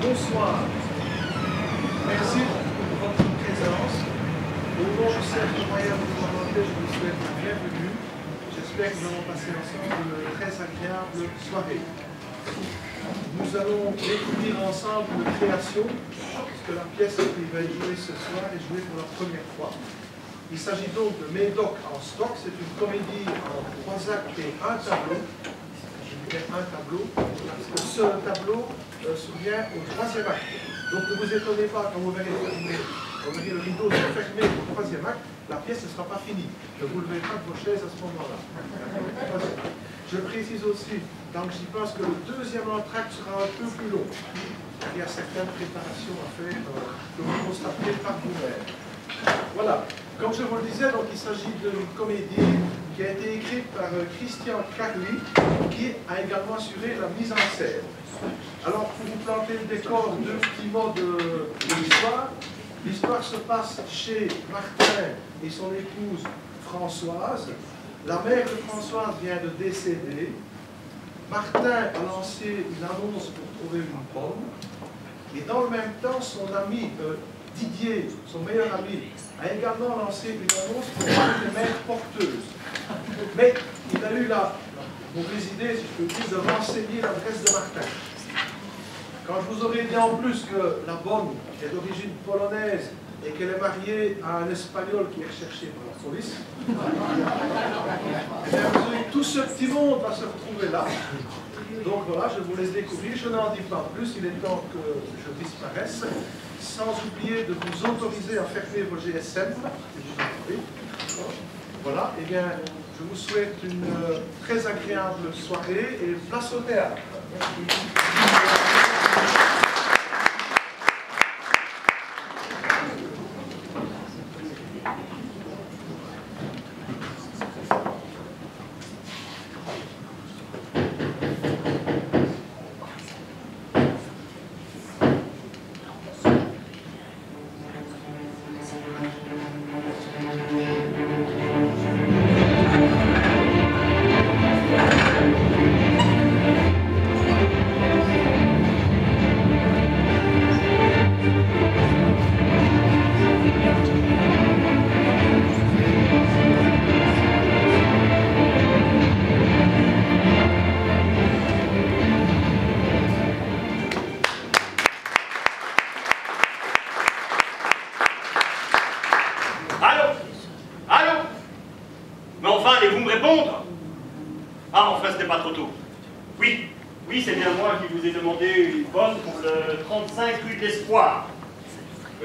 Bonsoir. Merci de votre présence. Au nom du Cercle Moyen de Volonté, je vous souhaite la bienvenue. J'espère que nous allons passer ensemble une très agréable soirée. Nous allons découvrir ensemble une création, puisque la pièce qui va être jouée ce soir est jouée pour la première fois. Il s'agit donc de Médoc en stock. C'est une comédie en 3 actes et un tableau. Je dirais un tableau, parce que ce tableau survient au 3e acte. Donc ne vous étonnez pas quand vous verrez le rideau se fermer au 3e acte, la pièce ne sera pas finie. Ne vous levez pas de vos chaises à ce moment-là. Je précise aussi, donc j'y pense que le 2e entracte sera un peu plus long. Il y a certaines préparations à faire que vous constatez par vous-même. Voilà. Comme je vous le disais, donc, il s'agit d'une comédie qui a été écrite par Christian Carly, qui a également assuré la mise en scène. Alors, pour vous planter le décor, 2 petits mots de l'histoire. L'histoire se passe chez Martin et son épouse Françoise. La mère de Françoise vient de décéder. Martin a lancé une annonce pour trouver une pomme. Et dans le même temps, son ami Didier, son meilleur ami, a également lancé une annonce pour des mères porteuses. Mais il a eu la mauvaise idée, si je peux dire, de renseigner l'adresse de Martin. Quand je vous aurais dit en plus que la bonne est d'origine polonaise et qu'elle est mariée à un Espagnol qui est recherché par la police, eh bien, tout ce petit monde va se retrouver là. Donc voilà, je vous laisse découvrir, je n'en dis pas plus, il est temps que je disparaisse, sans oublier de vous autoriser à fermer vos GSM. Voilà, et bien, je vous souhaite une très agréable soirée et place au théâtre.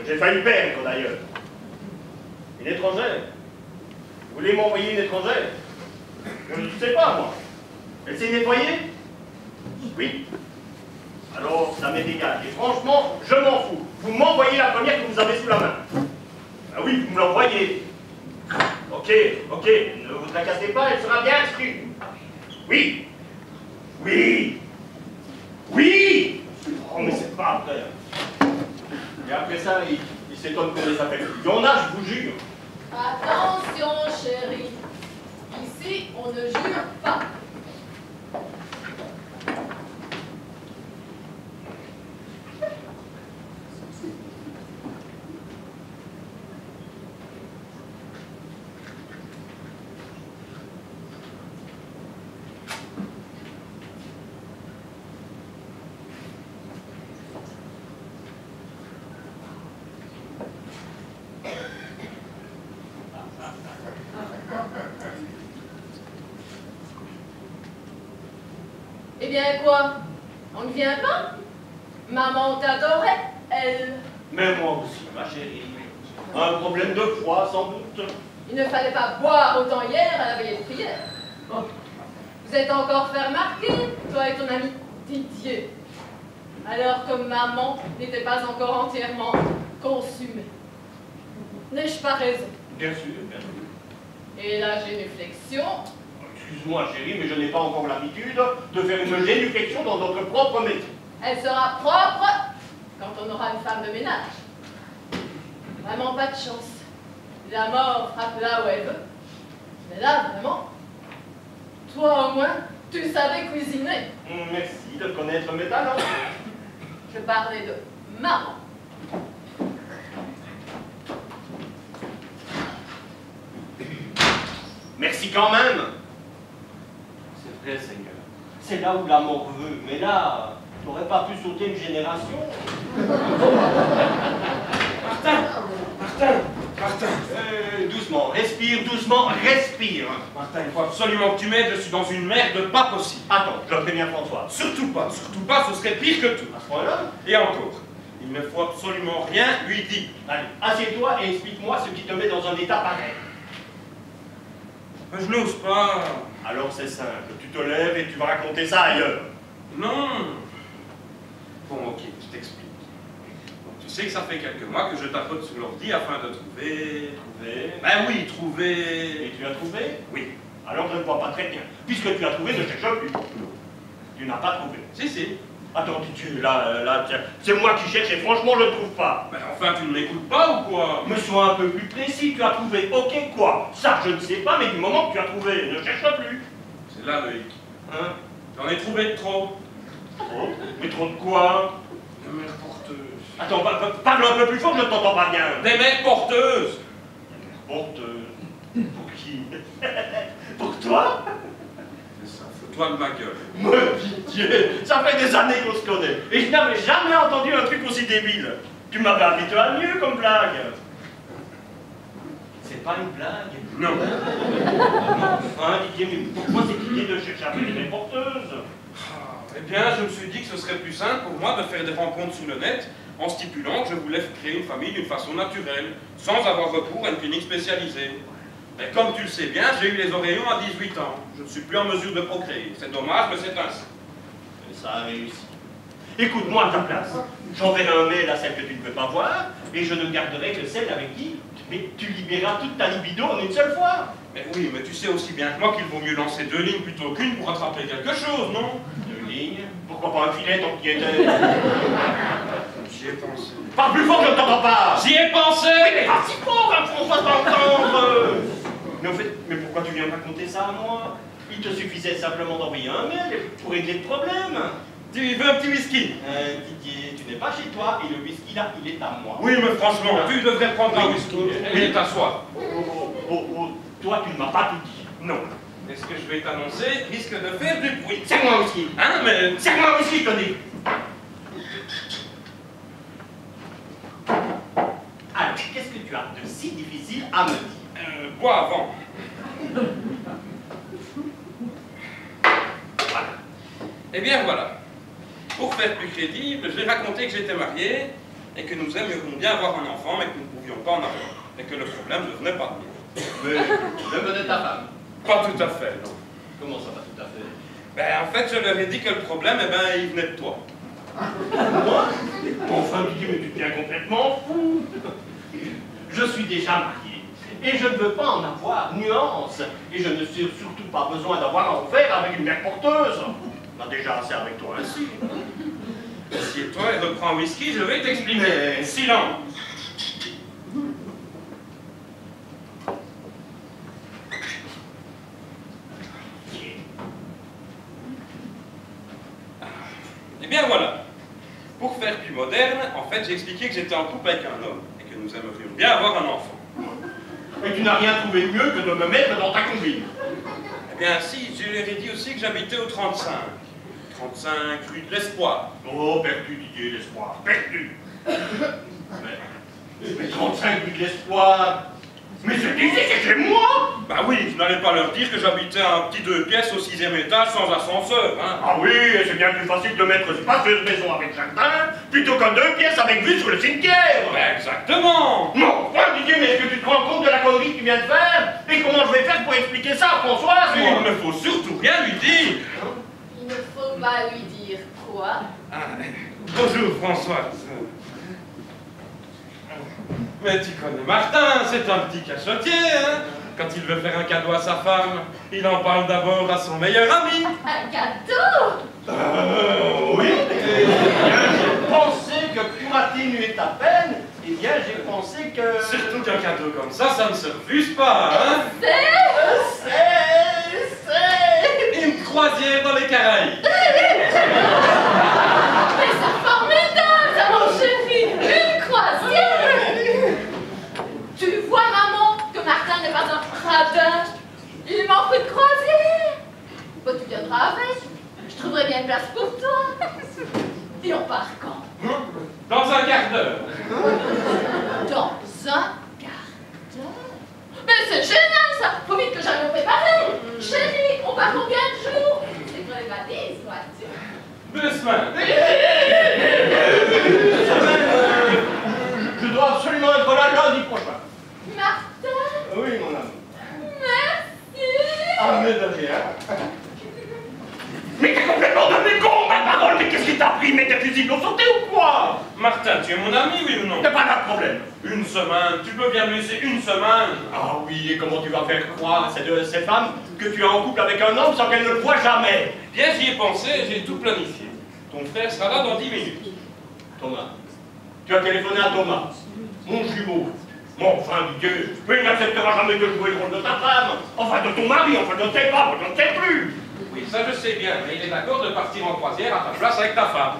J'ai failli perdre d'ailleurs. Une étrangère. Vous voulez m'envoyer une étrangère? Je ne sais pas, moi. Elle s'est nettoyée? Oui. Alors, ça m'est égal. Et franchement, je m'en fous. Vous m'envoyez la première que vous avez sous la main. Ah oui, vous me l'envoyez. Ok, ok. Ne vous tracassez pas, elle sera bien inscrite. Oui. Oui. Oui. Oh, mais c'est pas vrai. Et après ça, il s'étonne qu'on les appelle. Il y en a, je vous jure. Attention, chérie. Ici, on ne jure pas. Eh bien quoi? On ne vient pas? Maman t'adorait, elle. Mais moi aussi, ma chérie. Un problème de foi, sans doute. Il ne fallait pas boire autant hier à la veillée de prière. Oh. Vous êtes encore fait remarquer, toi et ton ami Didier. Alors que maman n'était pas encore entièrement consumée. N'ai-je pas raison? Bien sûr, bien sûr. Et la génuflexion? Excuse-moi, chérie, mais je n'ai pas encore l'habitude de faire une génuflexion dans notre propre métier. Elle sera propre quand on aura une femme de ménage. Vraiment pas de chance. La mort frappe là où elle veut. Mais là, vraiment, toi au moins, tu savais cuisiner. Merci de connaître mes talents. Je parler de maman. Merci quand même. C'est vrai, Seigneur. C'est là où la mort veut. Mais là, t'aurais pas pu sauter une génération. Martin, Doucement, respire, doucement, respire. Martin, il faut absolument que tu m'aides, je suis dans une merde pas possible. Attends, je préviens François. Surtout pas, ce serait pire que tout. À ce point-là, Et encore, il ne faut absolument rien lui dire. allez, assieds-toi et explique-moi ce qui te met dans un état pareil. Je n'ose pas. Alors c'est simple, tu te lèves et tu vas raconter ça ailleurs. Non. Bon, ok, je t'explique. Bon, tu sais que ça fait quelques mois que je tapote sur l'ordi afin de trouver... Ben oui, trouver... Et tu as trouvé? Oui. Alors je ne vois pas très bien. Puisque tu as trouvé, ne cherche plus. Tu n'as pas trouvé. Si. Attends, là, tiens, c'est moi qui cherche et franchement je ne trouve pas. Ben enfin, tu ne m'écoutes pas ou quoi? Mais sois un peu plus précis, tu as trouvé, ok quoi? Ça je ne sais pas, mais du moment que tu as trouvé, ne cherche plus. C'est là, Loïc. Hein? J'en ai trouvé trop. Trop? Mais trop de quoi? Des mères porteuses. Attends, parle un peu plus fort, je ne t'entends pas bien. Des mères porteuses. Porteuse. Pour qui? Pour toi? C'est ça, fous-toi de ma gueule. Mon pitié, ça fait des années qu'on se connaît. Et je n'avais jamais entendu un truc aussi débile. Tu m'avais habitué à mieux comme blague. C'est pas une blague? Non. Enfin, Didier, mais pourquoi cette idée de chercher à faire des porteuses? Eh bien, je me suis dit que ce serait plus simple pour moi de faire des rencontres sur le net en stipulant que je voulais créer une famille d'une façon naturelle, sans avoir recours à une clinique spécialisée. Mais comme tu le sais bien, j'ai eu les oreillons à 18 ans. Je ne suis plus en mesure de procréer. C'est dommage, mais c'est ainsi. Et ça a réussi. Écoute-moi à ta place. J'enverrai un mail à celle que tu ne peux pas voir, et je ne garderai que celle avec qui tu libéreras toute ta libido en une seule fois. Mais oui, mais tu sais aussi bien que moi qu'il vaut mieux lancer 2 lignes plutôt qu'une pour attraper quelque chose, non? 2 lignes? Pourquoi pas un filet tant qu'il y était? J'y ai pensé. Parle plus fort, je ne t'entends pas! J'y ai pensé! Mais pas si fort, hein, François, t'entendre! Mais en fait, mais pourquoi tu viens raconter ça à moi? Il te suffisait simplement d'envoyer un mail pour régler le problème. Tu veux un petit whisky? Didier, tu n'es pas chez toi et le whisky là, il est à moi. Oui, mais franchement, tu devrais prendre un whisky. Il est à soi. Toi, tu ne m'as pas tout dit. Non. Et ce que je vais t'annoncer risque de faire du bruit. Serre-moi un whisky. Hein, mais... Serre-moi un whisky, je te dis. Alors, qu'est-ce que tu as de si difficile à me dire? Bois avant. Voilà. Eh bien voilà. Pour faire plus crédible, je vais raconter que j'étais marié et que nous aimerions bien avoir un enfant, mais que nous ne pouvions pas en avoir. Et que le problème ne venait pas de nous. Mais le venait de ta femme. Pas tout à fait, non. Comment ça, pas tout à fait? Ben, en fait, je leur ai dit que le problème, eh ben, il venait de toi. Moi? Enfin, Didier, mais tu deviens complètement fou. Je suis déjà marié. Et je ne veux pas en avoir nuance. Et je ne suis surtout pas besoin d'avoir à en faire avec une mère porteuse. On a déjà assez avec toi ainsi. Assieds-toi et reprends un whisky, je vais t'expliquer. Mais... Silence. Eh bien voilà. Pour faire plus moderne, en fait, j'ai expliqué que j'étais en couple avec un homme et que nous aimerions bien avoir un enfant. Et tu n'as rien trouvé de mieux que de me mettre dans ta combine. Eh bien si, je leur ai dit aussi que j'habitais au 35. 35 rue de l'Espoir. Oh, perdu, Didier, l'espoir. Perdu. Mais 35 rue de l'espoir. Mais je disais que c'est moi. Bah oui, je n'allais pas leur dire que j'habitais un petit 2 pièces au 6e étage sans ascenseur, hein. Ah oui, et c'est bien plus facile de mettre spacieuse maison avec jardin plutôt qu'un 2 pièces avec vue sur le cimetière. Ben exactement. Non, ouais, Didier, mais est-ce que tu te rends compte de la connerie que tu viens de faire? Et comment je vais faire pour expliquer ça à Françoise, moi? Il ne faut surtout rien lui dire. Il ne faut pas lui dire quoi. Ah, bonjour Françoise. Mais tu connais Martin, c'est un petit cachotier, hein. Quand il veut faire un cadeau à sa femme, il en parle d'abord à son meilleur ami. Un cadeau? Oui. Eh bien, j'ai pensé que pour atténuer ta peine, eh bien, j'ai pensé que... Surtout qu'un cadeau comme ça ne se refuse pas, hein. C'est Une croisière dans les Caraïbes. Mais c'est formidable! on part quand? Dans un quart d'heure. Dans un quart d'heure? Mais c'est génial ça! Faut vite que j'aille me préparer! Chérie, on part combien de jours? C'est pour les balises, vois-tu? 2 semaines. Je dois absolument être là lundi prochain. Martin? Oui, mon ami. Merci! Ah, mais de rien. Mais t'es complètement devenu con, ma parole! Mais qu'est-ce qui t'a pris? Mais tes fusils l'ont sauté ou quoi? Martin, tu es mon ami, oui ou non? T'as pas de problème. 1 semaine, tu peux bien me laisser 1 semaine. Ah oui, et comment tu vas faire croire à cette femme que tu es en couple avec un homme sans qu'elle ne le voie jamais? Bien, j'y ai pensé, j'ai tout planifié. Ton frère sera là dans 10 minutes. Thomas. Tu as téléphoné à Thomas, mon jumeau. Mon enfin, Dieu, mais il n'acceptera jamais de jouer le rôle de ta femme. Enfin, de ton mari, enfin, je ne sais pas, je ne sais plus. Oui, ça je sais bien, mais il est d'accord de partir en croisière à ta place avec ta femme.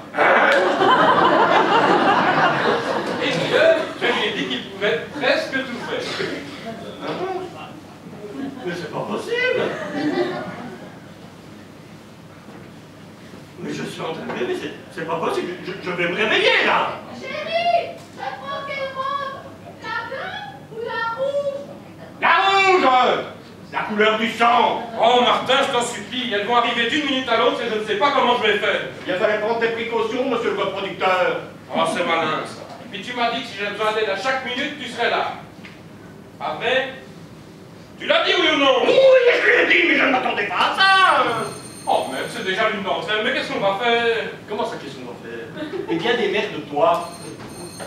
Et d'ailleurs, je lui ai dit qu'il pouvait presque tout faire. Mais c'est pas possible. Mais je suis en train de rêver, c'est pas possible. Je vais me réveiller, là. Chérie, je prends quelle robe? La bleue ou la rouge? La rouge! La couleur du sang. Oh Martin, je t'en supplie, elles vont arriver d'une minute à l'autre et je ne sais pas comment je vais faire. Il fallait prendre des précautions, monsieur le reproducteur. Oh, c'est malin ça. Puis tu m'as dit que si j'ai besoin d'aide à chaque minute, tu serais là. Après, tu l'as dit oui ou non? Oui, je lui ai dit, mais je ne m'attendais pas à ça. Oh merde, c'est déjà l'une d'entre elles, mais qu'est-ce qu'on va faire? Comment ça, qu'est-ce qu'on va faire? Eh bien, des mères de toi.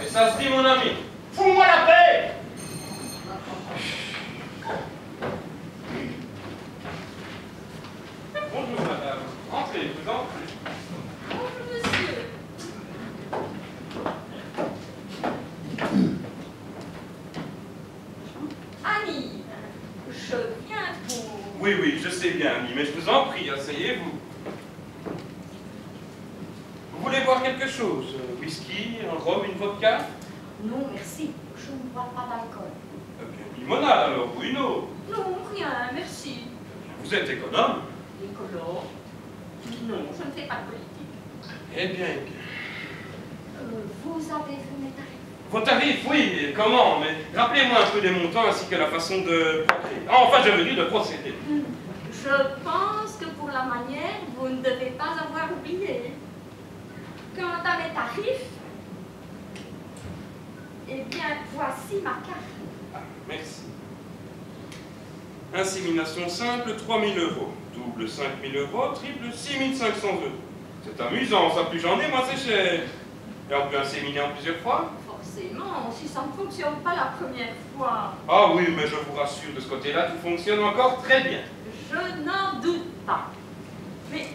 Et ça se dit mon ami. Fous-moi la paix. Bonjour madame. Entrez, je vous en prie. Bonjour monsieur. Annie, je viens pour... Oui, oui, je sais bien, ami, mais je vous en prie, asseyez-vous. Vous voulez boire quelque chose? Whisky, un rhum, une vodka? Non, merci. Je ne bois pas d'alcool. Une limonade alors, ou une eau? Non, rien, merci. Vous êtes économe? Écolo? Non, je ne fais pas de politique. Eh bien, eh bien. Vous avez vu mes tarifs? Vos tarifs, oui, et comment? Mais rappelez-moi un peu les montants ainsi que la façon de... Enfin, je veux dire de procéder. Je pense que pour la manière, vous ne devez pas avoir oublié. Quant à mes tarifs, eh bien, voici ma carte. Ah, merci. Insémination simple, 3 000 €. Double, 5 000 €. Triple, 6 500 €. C'est amusant, ça, plus j'en ai, moi c'est cher. Et on peut inséminer en plusieurs fois? Forcément, si ça ne fonctionne pas la première fois. Ah oui, mais je vous rassure, de ce côté-là, tout fonctionne encore très bien. Je n'en doute pas. Mais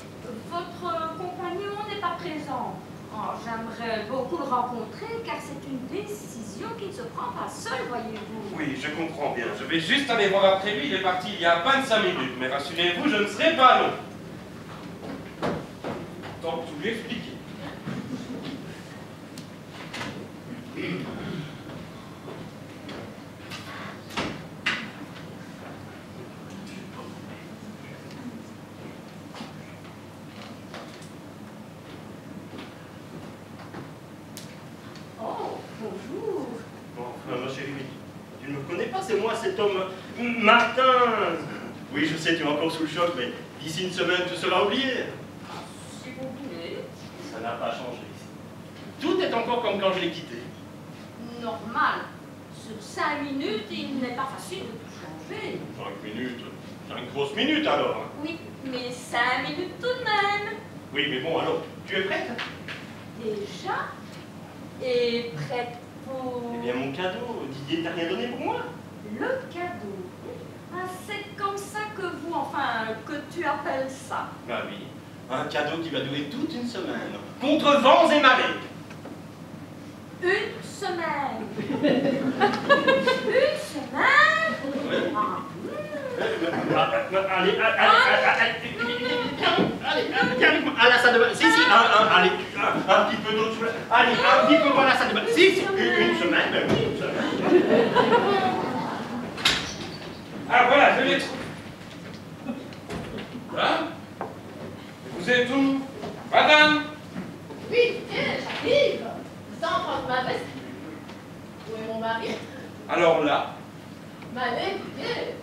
votre compagnon n'est pas présent. Oh, j'aimerais beaucoup le rencontrer car c'est une décision qui ne se prend pas seule, voyez-vous. Oui, je comprends bien. Je vais juste aller voir après lui, il est parti il y a 25 minutes. Mais rassurez-vous, je ne serai pas long. Tant que tout lui expliquer. Oh, bonjour. Bon, ma chérie, tu ne me connais pas, c'est moi, cet homme Martin. Oui, je sais, tu es encore sous le choc, mais d'ici une semaine, tu seras oublié. Si vous voulez. Ça n'a pas changé. Tout est encore comme quand je l'ai quitté. Normal. Sur 5 minutes, il n'est pas facile de tout changer. 5 minutes. 5 grosses minutes alors. Oui, mais 5 minutes tout de même. Oui, mais bon, alors, tu es prête? Déjà? Et prête pour... Eh bien, mon cadeau, Didier t'a rien donné pour moi? Le cadeau. Ah, c'est comme ça que vous, enfin, que tu appelles ça. Bah oui, un cadeau qui va durer toute une semaine. Contre vents et marées. Une semaine. Une semaine? Oui. Ah, Allez, viens avec moi à la salle de bain. Si, allez, un petit peu d'eau sous la... Allez, un petit peu dans la salle de bain. Si, une semaine, ben oui, une semaine. Ah voilà, je l'ai trouvé. Hein? Vous êtes où? Madame? Oui, tiens, j'arrive. Sans prendre ma veste. Où est mon mari? Alors là, M'allez, écoutez.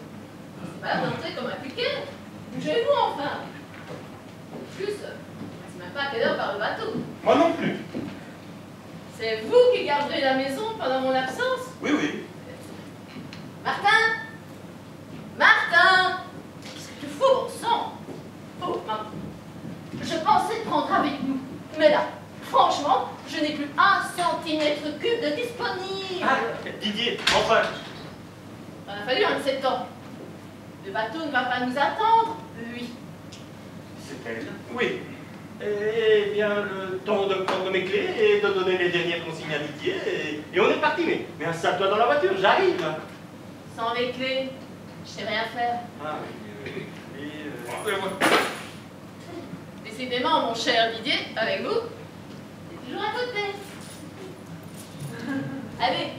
C'est pas d'entrer comme un piquet. Bougez-vous enfin. En plus, c'est même pas à quelle heure part le bateau. moi non plus. C'est vous qui garderez la maison pendant mon absence? Oui, oui. Martin! Martin! Qu'est-ce que tu fous, bon sang? Oh, maman. Je pensais te prendre avec nous. Mais là, franchement, je n'ai plus 1 centimètre cube de disponible. Ah, Didier, enfin. Il a fallu un de ces temps. Le bateau ne va pas nous attendre, lui. C'est elle. Oui. Eh bien, le temps de prendre mes clés et de donner les dernières consignes à Didier. Et on est parti, mais installe-toi dans la voiture, j'arrive. Sans les clés, je sais rien faire. Ah oui. Décidément, mon cher Didier, avec vous, c'est toujours à côté. Allez,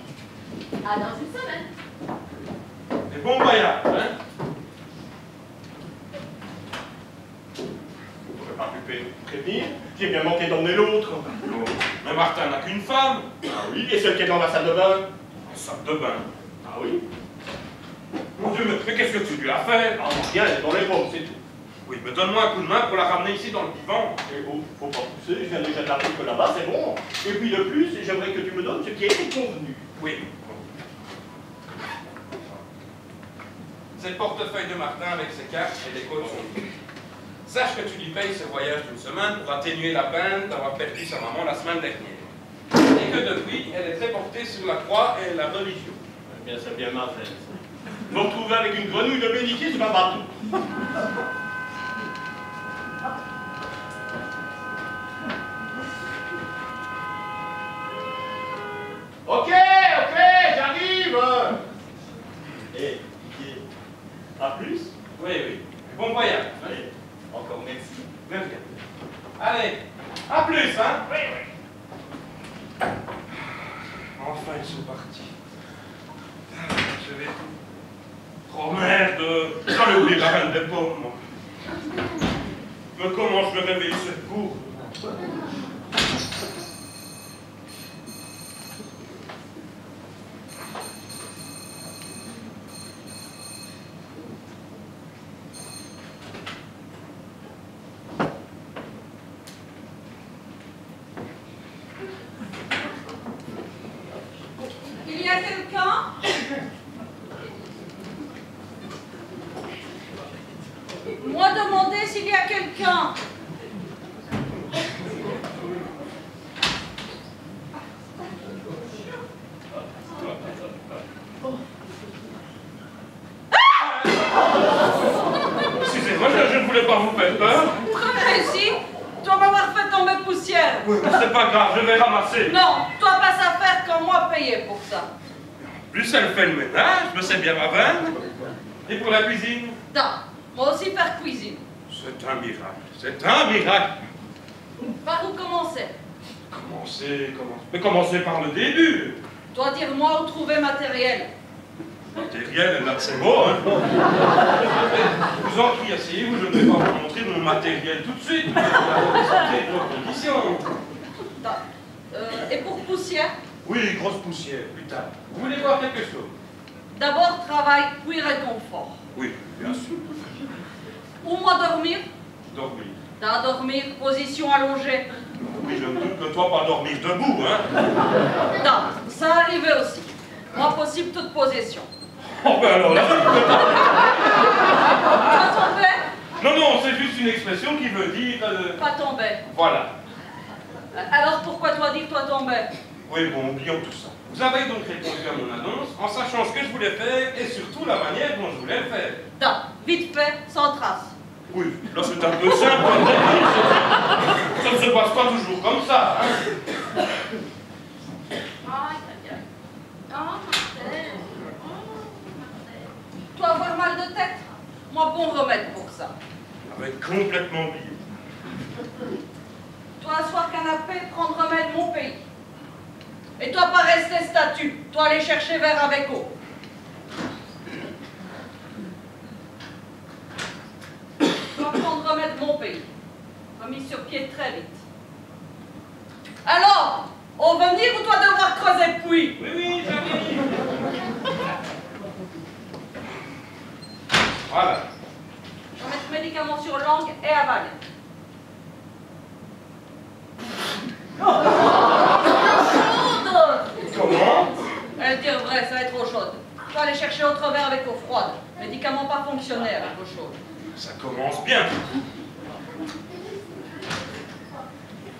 à dans une semaine. Et bon voyage, hein? Vous n'aurez pas pu prévenir. J'ai bien manqué d'emmener l'autre. Non. Mais Martin n'a qu'une femme. Ah oui, et celle qui est dans la salle de bain. En salle de bain. Ah oui. Mon Dieu, mais qu'est-ce que tu lui as fait? Ah, rien, elle est dans les pommes, c'est tout. Oui, mais donne-moi un coup de main pour la ramener ici dans le divan. Et oh, faut pas pousser, je viens déjà de l'arriver que là-bas, c'est bon. Et puis de plus, j'aimerais que tu me donnes ce qui a été convenu. Oui. C'est le portefeuille de Martin avec ses cartes et les codes sont libres. Sache que tu lui payes ce voyage d'une semaine pour atténuer la peine d'avoir perdu sa maman la semaine dernière. Et que depuis, elle est très portée sur la croix et la religion. Eh bien, c'est bien ma fête. Vous retrouver avec une grenouille de bénitier sur un bateau. Ok, j'arrive. Et Didier, à plus. Oui, oui. Bon voyage. Allez, encore merci. Viens, viens. Allez, à plus, hein? Oui, oui. Enfin, ils sont partis. Je vais... Oh merde! J'en ai oublié la reine des pommes, moi. Mais comment je vais réveiller cette cour? Il y a quelqu'un? Moi demander s'il y a quelqu'un. Excusez-moi, je ne voulais pas vous faire peur. Très réussi. Tu vas m'avoir fait tomber poussière. Oui, mais c'est pas grave, je vais ramasser. Non, toi pas ça faire quand moi payer pour ça. Plus elle fait le ménage, mais c'est bien ma veine. Et pour la cuisine? Non, moi aussi faire cuisine. C'est un miracle, c'est un miracle. Par où commencer? Mais commencez par le début. Toi dire-moi où trouver matériel. Matériel, là, c'est beau, hein? Vous en prie, asseyez-vous, je ne vais pas vous montrer mon matériel tout de suite. Vous avez vos conditions. Et pour poussière? Oui, grosse poussière, plus tard. Vous voulez voir quelque chose? D'abord travail, puis réconfort. Oui, bien sûr. Où moi dormir? Dormir. T'as dormir, position allongée. Oui, je me doute que toi, pas dormir debout, hein? Non, ça arrivait aussi. Moi possible toute position. Oh, ben alors là, je ne peux pas. Pas tomber? Non, non, c'est juste une expression qui veut dire... Pas tomber. Voilà. Alors pourquoi toi dire toi tomber? Oui, bon, oublions tout ça. Vous avez donc répondu à mon annonce en sachant ce que je voulais faire et surtout la manière dont je voulais le faire. Non, vite fait, sans trace. Oui, là c'est un peu simple. Ça ne se passe pas toujours comme ça, hein. Toi avoir mal de tête? Moi bon remède pour ça. Avec complètement oublié. Toi asseoir canapé, prendre remède mon pays. Et toi pas rester statue, toi aller chercher verre avec eau. Toi prendre remède mon pays. Remis sur pied très vite. Alors, on veut venir ou toi devoir creuser le puits? Oui, oui, j'arrive. Voilà. Je vais mettre médicament sur langue et avaler. Comment? Elle dit vrai, ça va être trop chaude. Faut aller chercher autre verre avec eau froide. Médicament pas fonctionnaire avec eau chaude. Ça commence bien.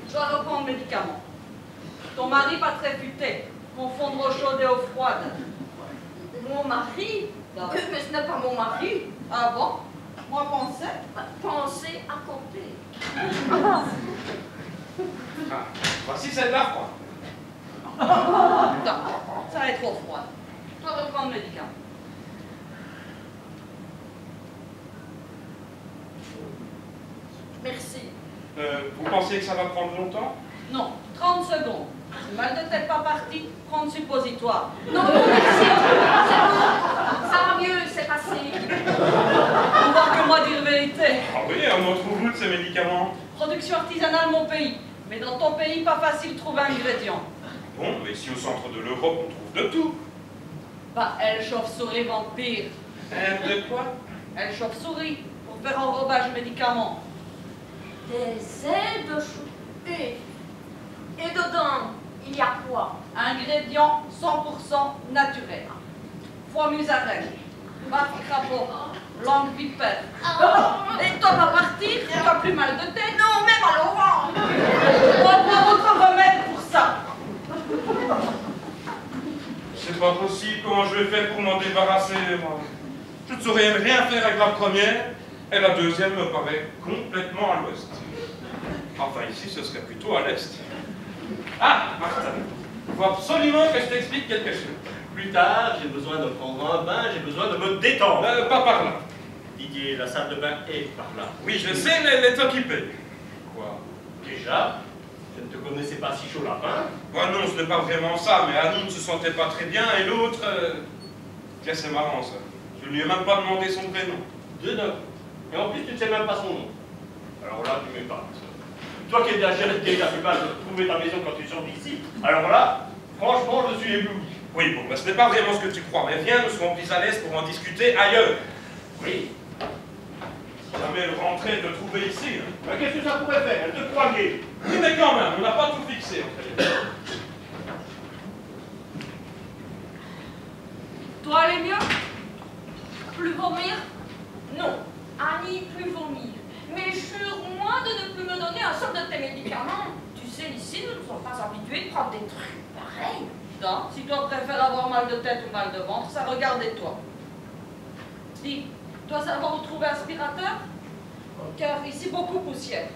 Je dois reprendre le médicament. Ton mari pas très futé. Confondre eau chaude et eau froide. Mon mari? Mais ce n'est pas mon mari. Ah bon? Moi pensais. Pensez à compter. Ah, voici celle-là, quoi. Non, ça va être trop froid. Je dois reprendre le médicament. Merci. Vous pensez que ça va prendre longtemps? Non, 30 secondes. Si mal de tête pas parti, prendre suppositoire. Non, merci. C'est bon. Ça va mieux, c'est passé. On voit que moi dire vérité. Ah oui, on en trouve où de ces médicaments? Production artisanale, mon pays. Mais dans ton pays, pas facile de trouver un ingrédient. Bon, mais ici au centre de l'Europe, on trouve de tout. Bah, elle chauve-souris vampire. De quoi? Elle chauve-souris pour faire enrobage médicament. Des ailes de chou. Et dedans, il y a quoi? Ingrédients 100% naturels. Foie musaraigne, baffe crapaud, langue vipère. Et toi vas partir, tu n'as plus mal de tête. Non, même à l'orange. On va prendre autre remède pour ça. C'est pas possible, comment je vais faire pour m'en débarrasser, moi? Je ne saurais rien faire avec la première, et la deuxième me paraît complètement à l'ouest. Enfin, ici, ce serait plutôt à l'est. Ah, Martin, il faut absolument que je t'explique quelque chose. Plus tard, j'ai besoin de prendre un bain, j'ai besoin de me détendre. Pas par là. Didier, la salle de bain est par là. Oui, je sais, mais elle est occupée. Quoi? Déjà? Je ne te connaissais pas si chaud lapin. Moi, non, ce n'est pas vraiment ça, mais Annie ne se sentait pas très bien, et l'autre... Tiens, c'est marrant, ça. Je ne lui ai même pas demandé son prénom. De neuf. Et en plus, tu ne sais même pas son nom. Alors là, tu m'épates. Toi qui es déjà capable de trouver ta maison quand tu sors d'ici, alors là, franchement, je suis ébloui. Oui, bon, ben, ce n'est pas vraiment ce que tu crois, mais viens, nous serons plus à l'aise pour en discuter ailleurs. Oui. Si jamais elle rentrait te trouver ici... Hein. Mais qu'est-ce que ça pourrait faire? Elle te croit gay. Oui, mais quand même, on n'a pas tout fixé, en fait. Toi, allez mieux? Plus vomir? Non. Annie, plus vomir. Mais jure-moi de ne plus me donner un seul de tes médicaments. Tu sais, ici, nous ne sommes pas habitués de prendre des trucs pareils. Non, si toi préfères avoir mal de tête ou mal de ventre, ça regarde toi. Dis, toi savoir où trouver aspirateur? Car ici, beaucoup poussière.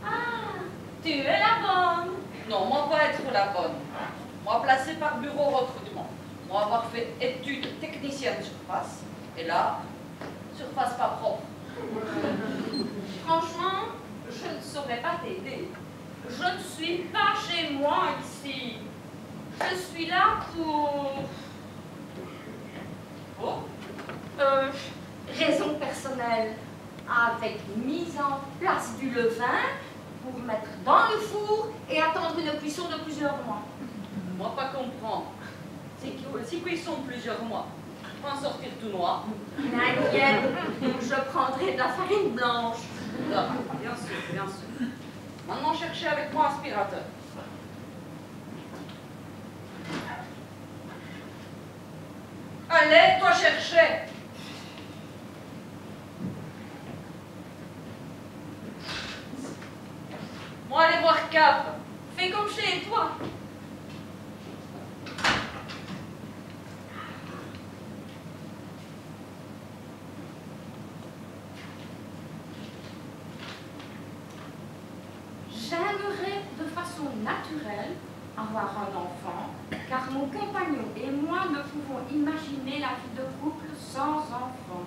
Ah, tu es la bonne. Non, moi pas être la bonne. Moi placé par bureau recrutement. Moi avoir fait études technicienne surface. Et là, surface pas propre. Franchement, je ne saurais pas t'aider. Je ne suis pas chez moi ici. Je suis là pour... Oh, raison personnelle. Avec mise en place du levain pour mettre dans le four et attendre une cuisson de plusieurs mois. moi pas comprendre. Si cuisson plusieurs mois, pas en sortir tout noir. N'inquiète, je prendrai de la farine blanche. Non, bien sûr, bien sûr. Maintenant, cherchez avec moi aspirateur. Allez, toi chercher. Moi, aller voir Cap. Fais comme chez toi. J'aimerais de façon naturelle avoir un enfant, car mon compagnon et moi ne pouvons imaginer la vie de couple sans enfant.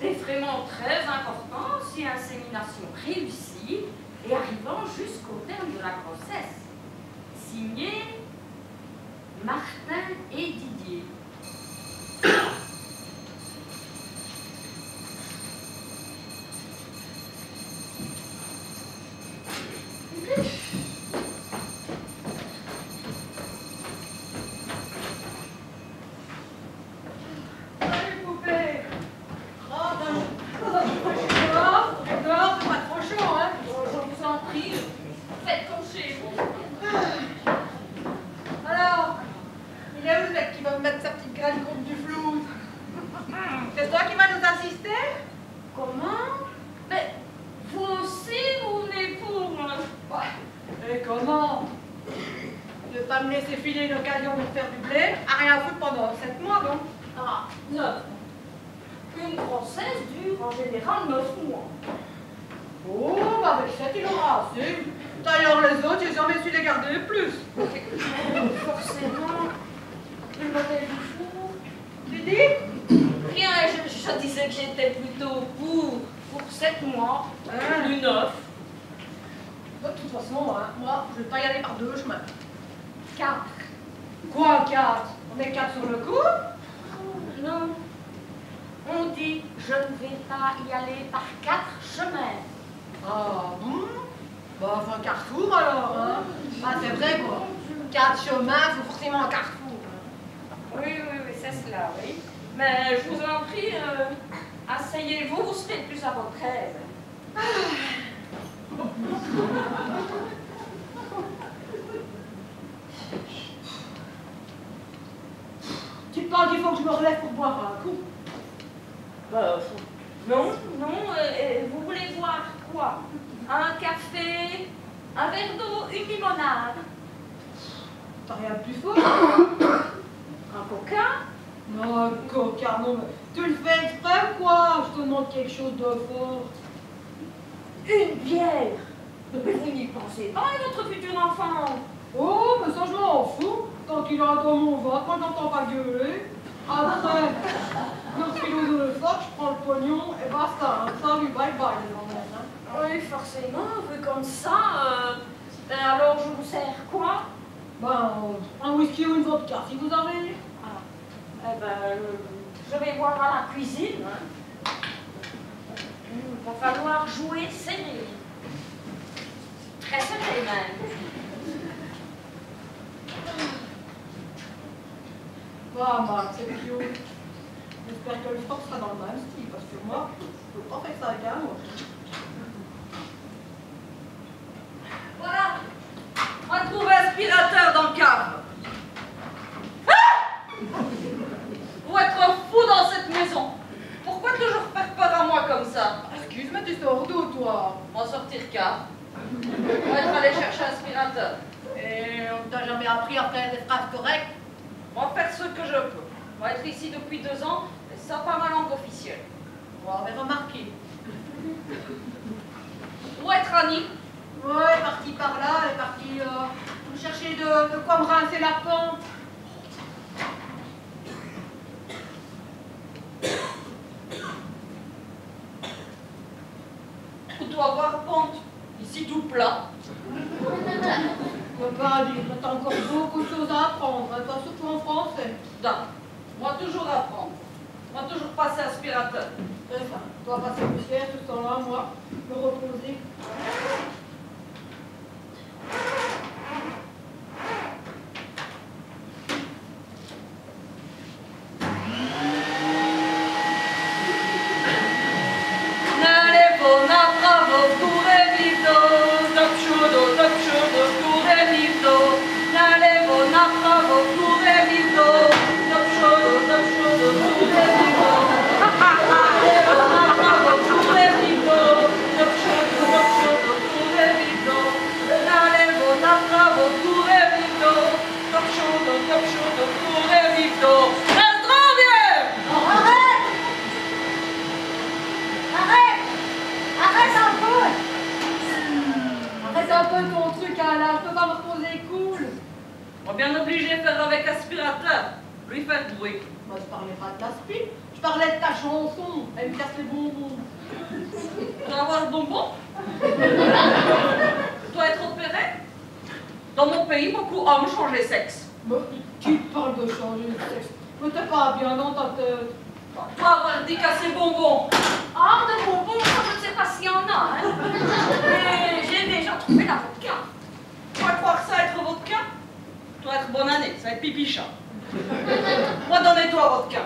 Défraiement très important si insémination réussie et arrivant jusqu'au terme de la grossesse. Signé Martin et Didier. vas me laisser filer une occasion de faire du blé, à rien foutre pendant 7 mois, donc. Ah, 9. Une grossesse dure en général 9 mois. Oh, bah avec 7, il aura assez. D'ailleurs, les autres, j'ai jamais su les garder plus. Forcément, le modèle du four. Tu dis? Rien, je disais que j'étais plutôt pour 7 mois, plus 9. De toute façon, hein, moi, je vais pas y aller par 2 chemins. 4. Quoi, 4? On est 4 sur le coup? Non. On dit je ne vais pas y aller par 4 chemins. Ah bon? Bah, enfin, carrefour alors, hein? Ah, c'est vrai, quoi. 4 chemins, faut forcément un carrefour. Oui, c'est cela, oui. Mais je vous en prie, asseyez-vous, vous serez plus à votre aise. Tu penses qu'il faut que je me relève pour boire un coup? Non, vous voulez boire quoi? Un café, un verre d'eau, une limonade? T'as rien de plus fort? Un coca? Non, coca, non, mais tu le fais exprès ou quoi? Je te demande quelque chose de fort. Une bière? Mais vous n'y pensez pas, notre futur enfant? Oh, mais ça, je m'en fous. Tant qu'il a dans mon ventre, moi, j'entends pas gueuler. Après, le philo de fuck, je prends le pognon et basta. Salut, bye bye, les emmènes. Hein. Oui, forcément, vu comme ça, alors je vous sers quoi? Ben, un whisky ou une vodka, si vous avez. Ah, eh ben, je vais voir à la cuisine. Hein. Il va falloir jouer serré. Très serré même. Ah, bah, c'est cute. J'espère que le stock sera dans le même style, parce que moi, je peux pas faire ça avec un autre. Voilà. On va trouver aspirateur dans le cave. Vous être fou dans cette maison. Pourquoi toujours faire peur à moi comme ça? Excuse-moi, tu sors d'où, toi? On va sortir car. On va être allé chercher un aspirateur. Et on t'a jamais appris à faire des phrases correctes? On va faire ce que je peux. On va être ici depuis 2 ans et ça pas ma langue officielle. On avait remarqué. Où est Annie? Ouais, elle est partie par là, elle est partie chercher de quoi me rincer la pente. On doit avoir pente. Ici tout plat. Je peux pas dire, t'as encore beaucoup de choses à apprendre, hein, pas surtout en français. Non. Moi toujours apprendre. Moi toujours passer aspirateur. C'est ça. Toi passer le ciel tout ce temps-là, moi, me reposer. On est bien obligé de faire avec aspirateur. Lui faire bruit. Moi, je parlais pas de l'aspi, je parlais de ta chanson. Elle me casse les bonbons. Tu dois avoir bonbon. Tu dois être opéré. Dans mon pays, beaucoup hommes changent les sexes. Mais qui parle de changer de sexe? Mais t'es pas bien dans ta tête. Tu dois avoir dit casser bonbon. Hors de bonbons, je ne sais pas s'il y en a. Hein. Mais j'ai déjà trouvé la vodka. Tu vas croire ça être vodka? Tu dois être bonne année, ça va être pipicha. Moi, donnez-toi vodka.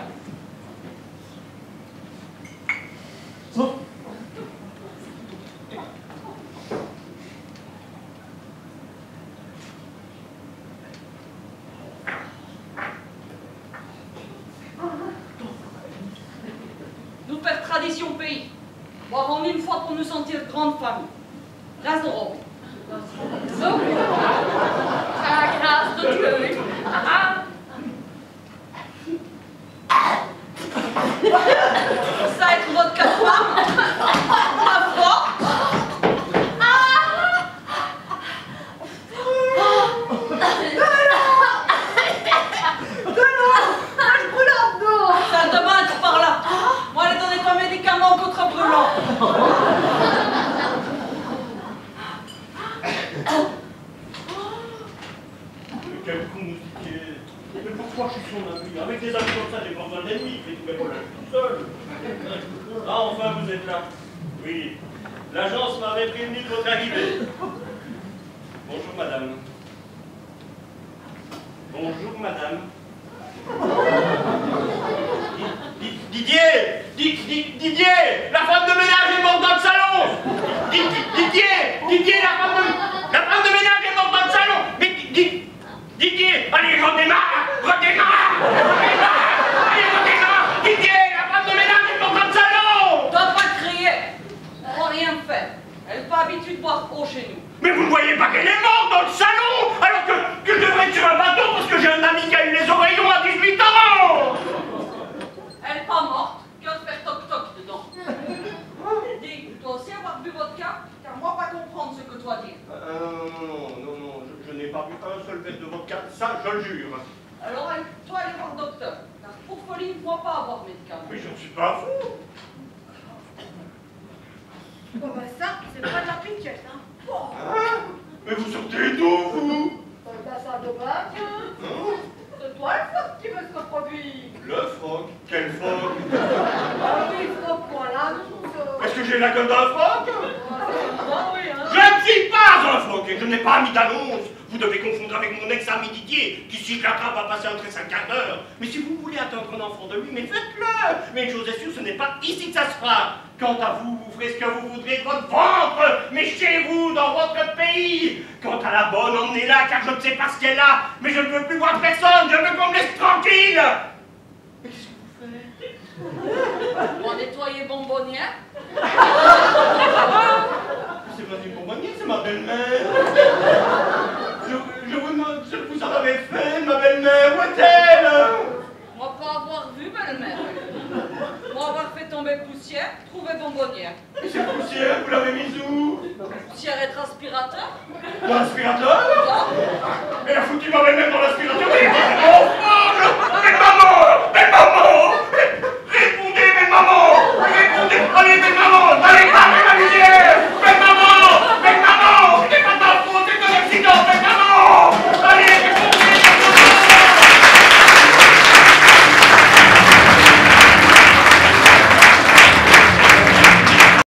Nous faire tradition pays. Boire en une fois pour nous sentir grande famille. Grâce de Rome. À la grâce de Dieu. Quel con moustiquaire. Mais pourquoi je suis son ami? Avec des amis comme ça, j'ai pas besoin d'ennemis, je fais tous mes problèmes tout seul. Ah, enfin, vous êtes là. Oui. L'agence m'avait prévenu de votre arrivée. Bonjour, madame. Bonjour, madame. Didier, la femme de ménage est morte dans le salon. Didier, la femme de ménage est morte dans le salon. Mais Didier, allez, redémarre. Didier, la femme de ménage est morte dans le salon. Tu dois pas crier. On n'a rien fait. Elle n'est pas habituée de boire eau chez nous. Mais vous ne voyez pas qu'elle est morte dans le salon, alors que je devrais être sur un bateau parce que j'ai un ami qui a eu les oreillons à 18 ans. Elle n'est pas morte. Que de faire toc-toc dedans. Dis, tu dois aussi avoir bu vodka, car moi pas comprendre ce que toi dis. Non, je n'ai pas bu un seul verre de vodka, ça je le jure. Alors, toi, allez voir le docteur. Car pour folie, ne doit pas avoir médicament. Mais je ne suis pas fou. Bon bah ça, c'est pas de la piquette, hein. Oh. Hein? Mais vous sortez d'où, vous? Bah ça de bac, hein. C'est toi le phoque qui veut se reproduire. Le phoque? Quel phoque? Ah oui, le phoque, voilà. Est-ce que j'ai la gueule d'un phoque? Ah oui, hein. Je ne suis pas un phoque et je n'ai pas mis d'annonce. Vous devez confondre avec mon ex-ami Didier, qui, si je l'attrape, va passer entre 5 quarts d'heure. Mais si vous voulez attendre un enfant de lui, mais faites-le. Mais une chose est sûre, ce n'est pas ici que ça se fera. Quant à vous, vous ferez ce que vous voudrez de votre ventre, mais chez vous, dans votre pays. Quant à la bonne, emmenez-la, car je ne sais pas ce qu'elle a. Mais je ne veux plus voir personne, je veux qu'on me laisse tranquille. Mais qu'est-ce que vous faites? On va nettoyer bonbonnière. C'est pas une bonbonnière, c'est ma belle-mère. Je vous demande ce que vous en avez fait, ma belle-mère. Où est-elle? Moi pas avoir vu belle-mère. Moi avoir fait tomber poussière, trouver bonbonnière. Et cette poussière, vous l'avez mise où? Poussière et aspirateur. Dans l'aspirateur? Non. Elle a foutu ma belle-mère dans l'aspirateur. Mais